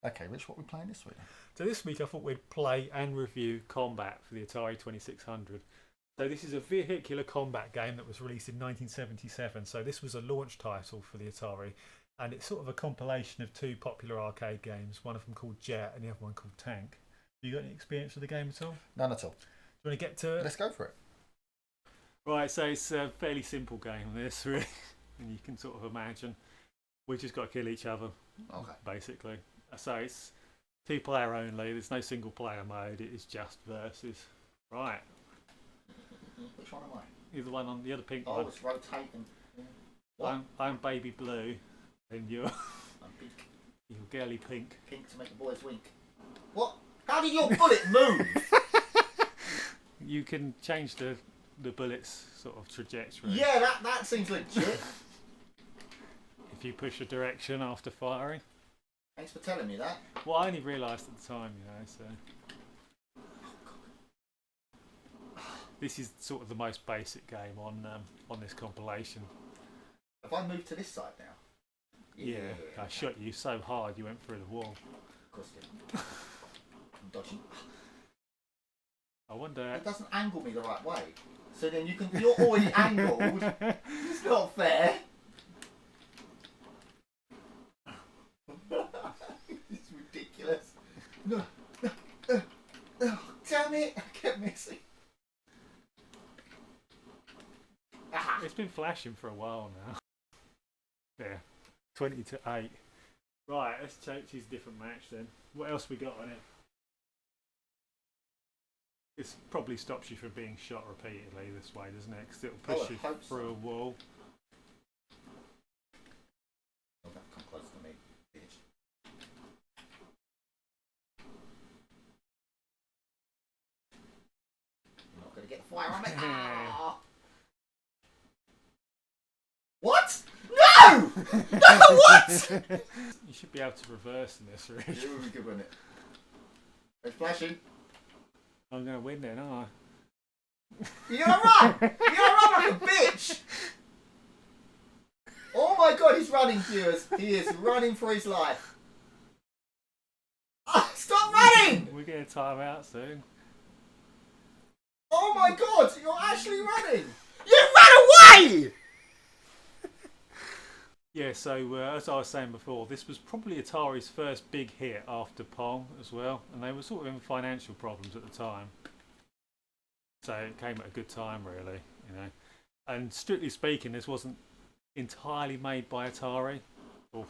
Okay, Rich, what are we playing this week? So this week I thought we'd play and review Combat for the Atari 2600. So this is a vehicular combat game that was released in 1977. So this was a launch title for the Atari, and it's sort of a compilation of two popular arcade games. One of them called Jet, and the other one called Tank. You got any experience with the game at all? None at all. Do you want to get to it? Let's go for it. Right. So it's a fairly simple game. This really, and you can sort of imagine we just got to kill each other, Okay. basically. So it's two-player only. There's no single-player mode. It is just versus. Right. Which one am I? You're the one on the other pink Oh, one. it's rotating. Yeah. What? I'm baby blue, and you're I'm pink. you're girly pink. Pink to make the boys wink. What? How did your bullet move? You can change the bullet's sort of trajectory. Yeah, that seems legit. If you push a direction after firing. Thanks for telling me that. Well, I only realised at the time, so. This is sort of the most basic game on this compilation. Have I moved to this side now? Yeah, I shot you so hard you went through the wall. Of course it did. I'm dodging. I wonder. It doesn't angle me the right way. So then you're already angled. It's not fair. It's ridiculous. No. Damn it! I kept missing. Ah. It's been flashing for a while now. Yeah, 20 to 8. Right, let's choose a different match then. What else we got on it? This probably stops you from being shot repeatedly this way, doesn't it? Because it'll push you through a wall. Oh, don't come close to me, bitch. You're not going to get the fire on me. Ah. What? No! No, what? You should be able to reverse in this, really. Yeah, we'll be good, wouldn't it? It's flashing. I'm going to win then, aren't I? You're gonna run! You're gonna run like a bitch! Oh my god, he's running, viewers. He is running for his life. Ah, stop running! We're going to time out soon. Oh my god, you're actually running! You ran away! Yeah, so as I was saying before, this was probably Atari's first big hit after Pong as well, and they were sort of in financial problems at the time. So it came at a good time, really, And strictly speaking, this wasn't entirely made by Atari. Oof.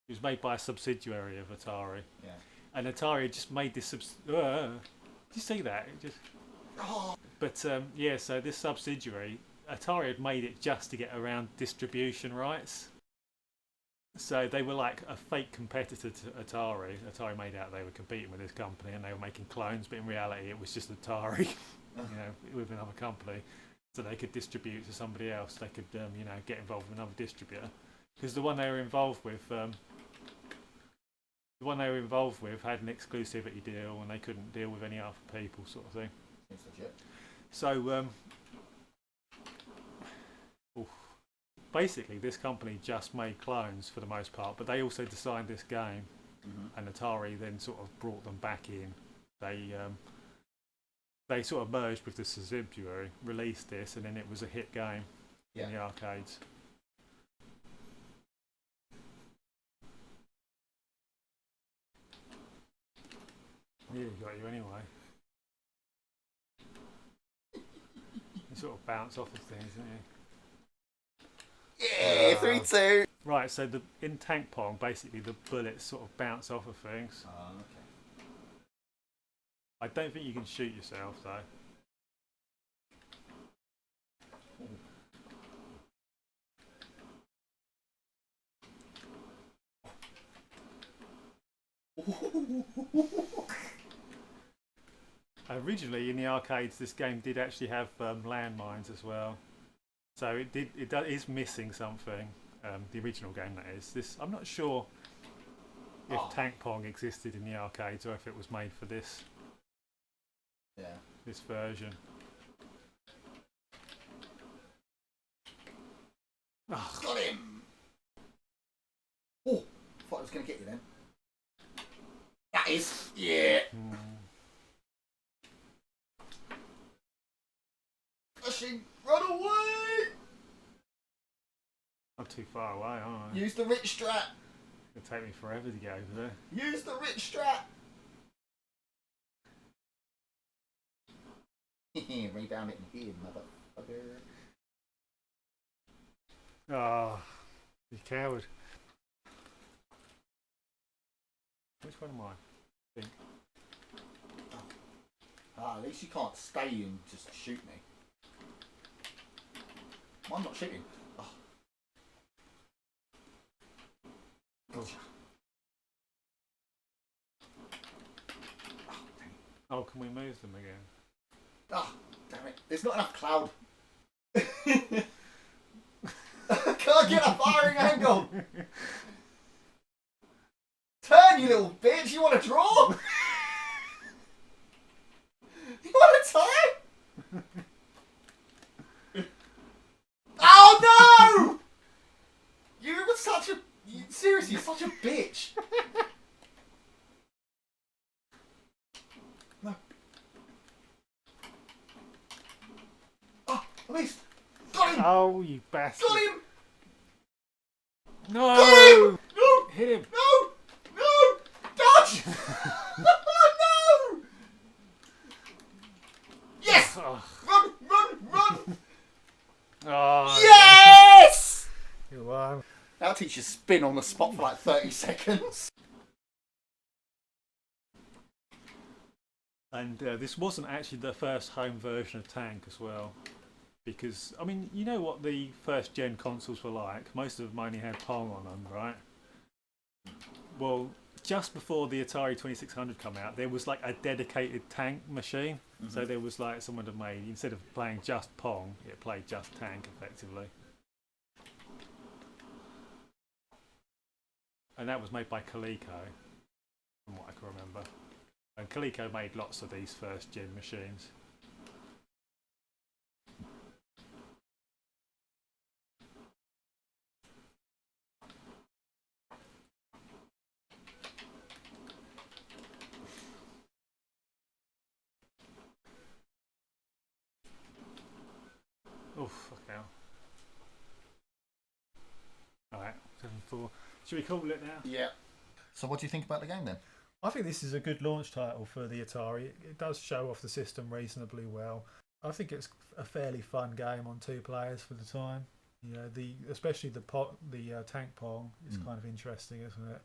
It was made by a subsidiary of Atari. Yeah. And Atari had just made this. Did you see that? It just. Oh. But yeah, so this subsidiary, Atari had made it just to get around distribution rights. So they were like a fake competitor to Atari. Atari made out they were competing with this company and they were making clones, but in reality it was just Atari, with another company. So they could distribute to somebody else. They could, get involved with another distributor. Because the one they were involved with, had an exclusivity deal and they couldn't deal with any other people, sort of thing. Seems legit. So basically, this company just made clones for the most part, but they also designed this game, and Atari then sort of brought them back in. They sort of merged with the subsidiary, released this, and then it was a hit game in the arcades. Yeah, got you anyway. You sort of bounce off of things, don't you? Yeah, 3-2. Right, so in Tank Pong, basically the bullets sort of bounce off of things. Oh, okay. I don't think you can shoot yourself though. Originally in the arcades, this game did actually have landmines as well. So it is missing something. The original game, that is. This, I'm not sure if Tank Pong existed in the arcades or if it was made for this. Yeah. This version. Got him! Oh, I thought I was going to get you then. Yeah. Machine, run away! I'm too far away, aren't I? Use the rich strat. It'll take me forever to get over there. Use the rich strat. Rebound it in here, motherfucker. Oh, you coward. Which one am I? I think. At least you can't stay and just shoot me. I'm not shooting. Oh. Gotcha. Oh, can we move them again? Ah, damn it. There's not enough cloud. I can't get a firing angle. Turn, you little bitch. You want to draw? You want to tie? Oh no! You were such a... seriously, you're such a bitch. No. Oh, at least. Got him! Oh, you bastard. Got him! No! Got him! No! Hit him! No! No! Dodge! No! Yes! Oh. Run! Run! Run! Oh, Yes! you won. That'll teach you spin on the spot for like 30 seconds. And this wasn't actually the first home version of Tank as well. Because, I mean, you know what the first gen consoles were like? Most of them only had Pong on them, right? Well, just before the Atari 2600 come out, there was like a dedicated Tank machine. Mm-hmm. So there was like someone had made, instead of playing just Pong, it played just Tank effectively. And that was made by Coleco, from what I can remember. And Coleco made lots of these first gen machines. Oh, fuck hell. Alright, 7-4. Should we call it now? Yeah. So what do you think about the game then? I think this is a good launch title for the Atari. It does show off the system reasonably well. I think it's a fairly fun game on 2 players for the time. You know, especially the Tank Pong is kind of interesting, isn't it?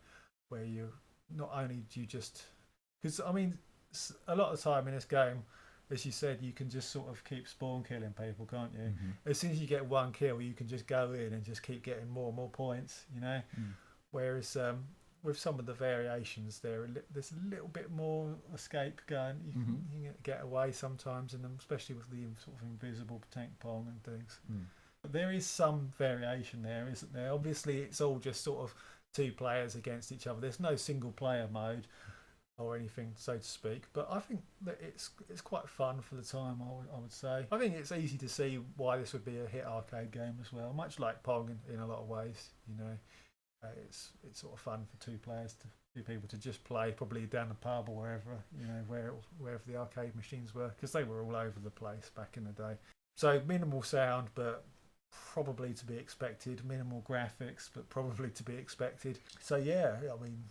Where you not only do you just... Because, I mean, a lot of the time in this game, as you said, you can just sort of keep spawn killing people, can't you? Mm-hmm. As soon as you get 1 kill, you can just go in and just keep getting more and more points, you know? Whereas with some of the variations there's a little bit more escape going. You can get away sometimes in them, especially with the sort of invisible Tank Pong and things. But there is some variation there, isn't there? Obviously, it's all just sort of 2 players against each other. There's no single player mode or anything, so to speak. But I think that it's quite fun for the time, I would say. I think it's easy to see why this would be a hit arcade game as well, much like Pong in a lot of ways, you know. It's sort of fun for 2 players, 2 people to just play, probably down the pub or wherever, you know, wherever the arcade machines were, because they were all over the place back in the day. So minimal sound, but probably to be expected. Minimal graphics, but probably to be expected. So yeah, I mean,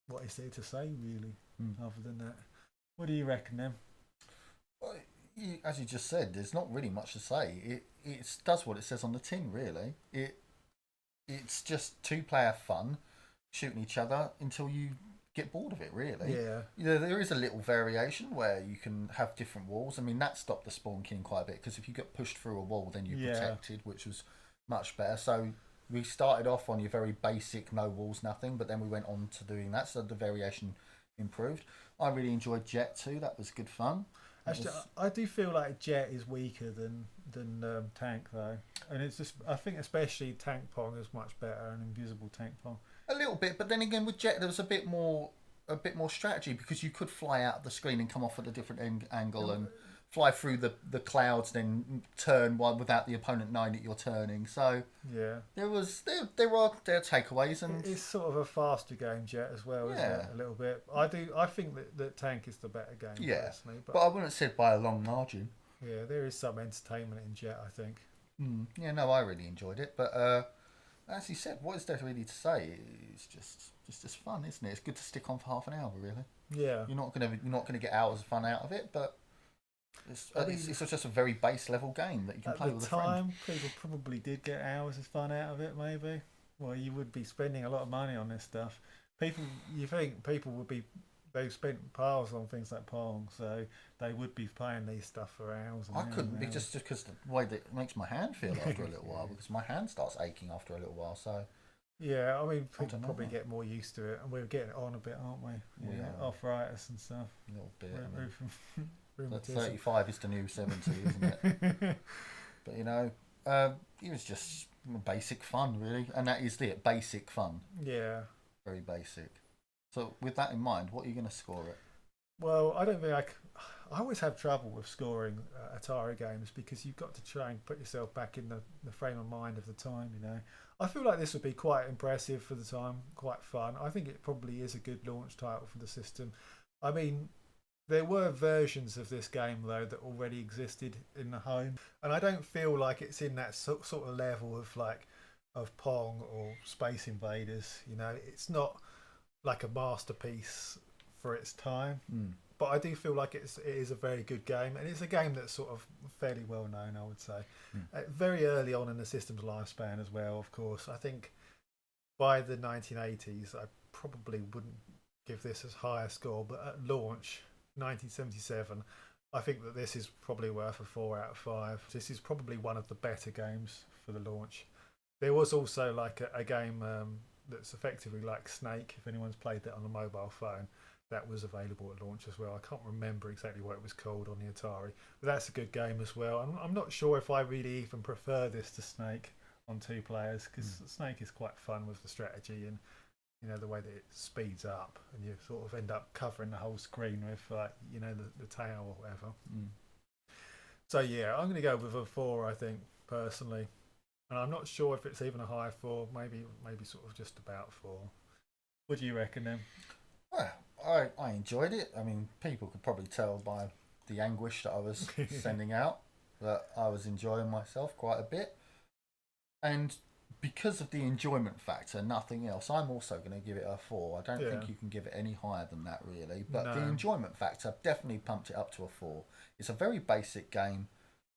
what is there to say really, other than that? What do you reckon, then? Well, as you just said, there's not really much to say. It does what it says on the tin, really. It's just 2-player fun, shooting each other until you get bored of it, really. Yeah. You know, there is a little variation where you can have different walls. I mean, that stopped the spawn killing quite a bit, because if you get pushed through a wall, then you're protected, which was much better. So we started off on your very basic, no walls, nothing, but then we went on to doing that, so the variation improved. I really enjoyed Jet too. That was good fun. Actually, I do feel like Jet is weaker than Tank though, and it's just, I think especially Tank Pong is much better, and Invisible Tank Pong a little bit, but then again with Jet there was a bit more strategy, because you could fly out of the screen and come off at a different angle and fly through the clouds, then turn one without the opponent knowing that you're turning. So Yeah. there are takeaways, and It's sort of a faster game, Jet, as well, isn't it? yeah, A little bit. I think that Tank is the better game, yeah. personally. But But I wouldn't say by a long margin. yeah, there is some entertainment in Jet, I think. Yeah, no, I really enjoyed it. But as you said, what is there really to say? It's just fun, isn't it? It's good to stick on for half an hour, really. Yeah. You're not gonna get hours of fun out of it, but I mean, it's just a very base level game that you can at play the with a friend. time, people probably did get hours of fun out of it, maybe. Well, you would be spending a lot of money on this stuff. You think people would be, they've spent piles on things like Pong, so they would be playing these stuff for hours and I hours couldn't and be hours. just because the way that it makes my hand feel after a little while, because my hand starts aching after a little while. So Yeah, I mean, I people don't know. probably get more used to it, and we're getting on a bit, aren't we? We Yeah, are. arthritis and stuff. a little bit. Rheu- I mean, rheumatism. 35 is the new 70, isn't it? But it was just basic fun, really, and that is it. Basic fun, Yeah. very basic. So with that in mind, what are you going to score it? Well, I don't think I always have trouble with scoring Atari games because you've got to try and put yourself back in the frame of mind of the time, you know. I feel like this would be quite impressive for the time, quite fun. I think it probably is a good launch title for the system. I mean, there were versions of this game, though, that already existed in the home. And I don't feel like it's in that sort of level of Pong or Space Invaders, you know. It's not like a masterpiece for its time. But I do feel like it is a very good game, and it's a game that's sort of fairly well known, I would say. Very early on in the system's lifespan as well, of course. I think by the 1980s, I probably wouldn't give this as high a score, but at launch, 1977, I think that this is probably worth a 4 out of 5. This is probably one of the better games for the launch. There was also like a game that's effectively like Snake, if anyone's played that on a mobile phone. That was available at launch as well. I can't remember exactly what it was called on the Atari, but that's a good game as well. I'm not sure if I really even prefer this to Snake on 2 players, because Snake is quite fun with the strategy and, you know, the way that it speeds up and you sort of end up covering the whole screen with, like, you know, the tail or whatever. So yeah, I'm going to go with a 4, I think, personally, and I'm not sure if it's even a high 4. Maybe sort of just about 4. What do you reckon then? Well, I enjoyed it. I mean, people could probably tell by the anguish that I was sending out that I was enjoying myself quite a bit. And because of the enjoyment factor, nothing else, I'm also going to give it a 4. I don't think you can give it any higher than that, really. But the enjoyment factor definitely pumped it up to a 4. It's a very basic game,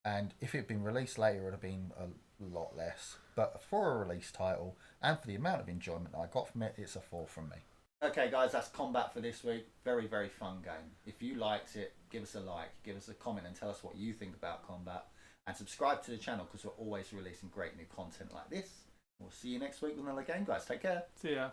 and if it had been released later, it would have been a lot less. But for a release title, and for the amount of enjoyment I got from it, it's a 4 from me. Okay, guys, that's Combat for this week. Very, very fun game. If you liked it, give us a like, give us a comment, and tell us what you think about Combat. And subscribe to the channel because we're always releasing great new content like this. We'll see you next week with another game, guys. Take care. See ya.